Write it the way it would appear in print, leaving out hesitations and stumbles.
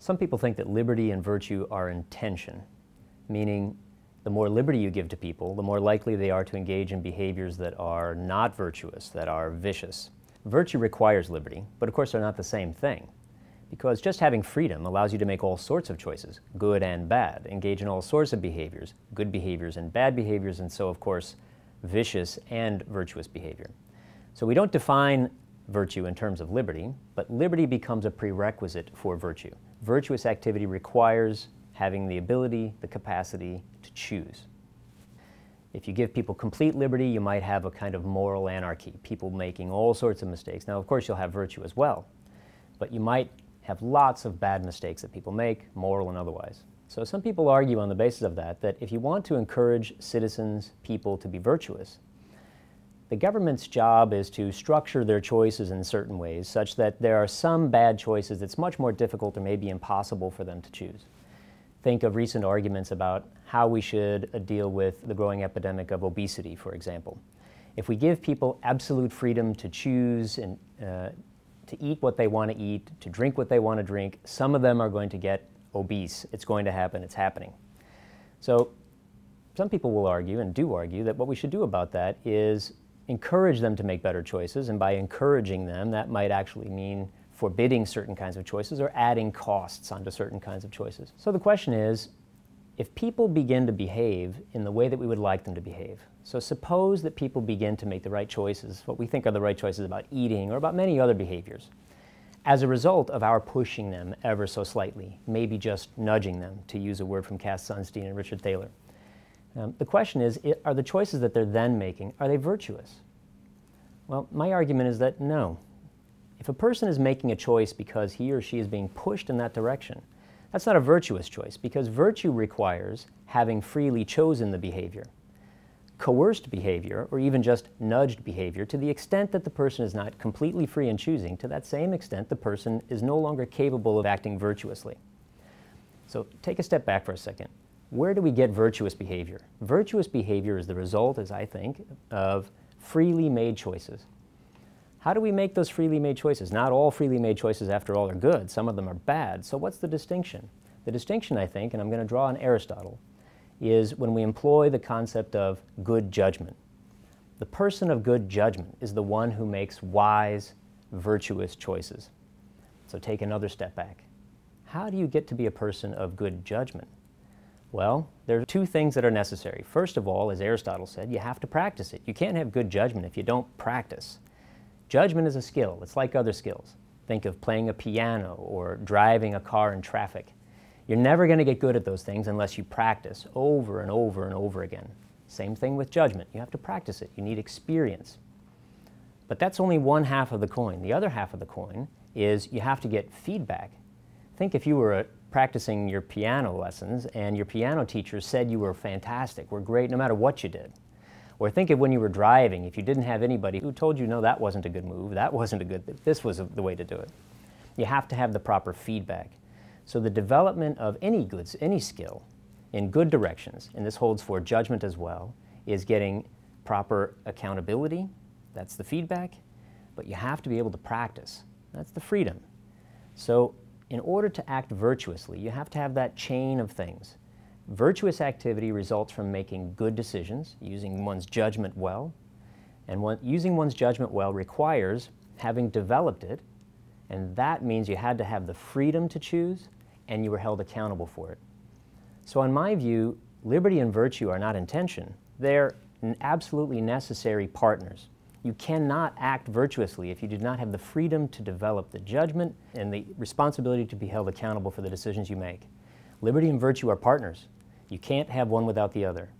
Some people think that liberty and virtue are in tension, meaning the more liberty you give to people, the more likely they are to engage in behaviors that are not virtuous, that are vicious. Virtue requires liberty, but of course they're not the same thing, because just having freedom allows you to make all sorts of choices, good and bad, engage in all sorts of behaviors, good behaviors and bad behaviors, and so of course vicious and virtuous behavior. So we don't define virtue in terms of liberty, but liberty becomes a prerequisite for virtue. Virtuous activity requires having the ability, the capacity to choose. If you give people complete liberty, you might have a kind of moral anarchy, people making all sorts of mistakes. Now, of course, you'll have virtue as well, but you might have lots of bad mistakes that people make, moral and otherwise. So some people argue on the basis of that if you want to encourage citizens, people to be virtuous, the government's job is to structure their choices in certain ways such that there are some bad choices that's much more difficult or maybe impossible for them to choose. Think of recent arguments about how we should deal with the growing epidemic of obesity, for example. If we give people absolute freedom to choose and to eat what they want to eat, to drink what they want to drink, some of them are going to get obese. It's going to happen. It's happening. So some people will argue, and do argue, that what we should do about that is encourage them to make better choices, and by encouraging them, that might actually mean forbidding certain kinds of choices or adding costs onto certain kinds of choices. So the question is, if people begin to behave in the way that we would like them to behave, so suppose that people begin to make the right choices, what we think are the right choices about eating or about many other behaviors, as a result of our pushing them ever so slightly, maybe just nudging them, to use a word from Cass Sunstein and Richard Thaler. The question is, are the choices that they're then making, are they virtuous? Well, my argument is that no. If a person is making a choice because he or she is being pushed in that direction, that's not a virtuous choice, because virtue requires having freely chosen the behavior. Coerced behavior, or even just nudged behavior, to the extent that the person is not completely free in choosing, to that same extent the person is no longer capable of acting virtuously. So take a step back for a second. Where do we get virtuous behavior? Virtuous behavior is the result, as I think, of freely made choices. How do we make those freely made choices? Not all freely made choices, after all, are good. Some of them are bad. So what's the distinction? The distinction, I think, and I'm going to draw on Aristotle, is when we employ the concept of good judgment. The person of good judgment is the one who makes wise, virtuous choices. So take another step back. How do you get to be a person of good judgment? Well, there are two things that are necessary. First of all, as Aristotle said, you have to practice it. You can't have good judgment if you don't practice. Judgment is a skill. It's like other skills. Think of playing a piano or driving a car in traffic. You're never going to get good at those things unless you practice over and over and over again. Same thing with judgment. You have to practice it. You need experience. But that's only one half of the coin. The other half of the coin is you have to get feedback. Think if you were practicing your piano lessons and your piano teacher said you were fantastic, were great no matter what you did. Or think of when you were driving, if you didn't have anybody who told you, no, that wasn't a good move, that wasn't a good, this was the way to do it. You have to have the proper feedback. So the development of any goods, any skill, in good directions, and this holds for judgment as well, is getting proper accountability, that's the feedback, but you have to be able to practice, that's the freedom. So in order to act virtuously, you have to have that chain of things. Virtuous activity results from making good decisions, using one's judgment well, and using one's judgment well requires having developed it, and that means you had to have the freedom to choose, and you were held accountable for it. So in my view, liberty and virtue are not in tension. They're absolutely necessary partners. You cannot act virtuously if you do not have the freedom to develop the judgment and the responsibility to be held accountable for the decisions you make. Liberty and virtue are partners. You can't have one without the other.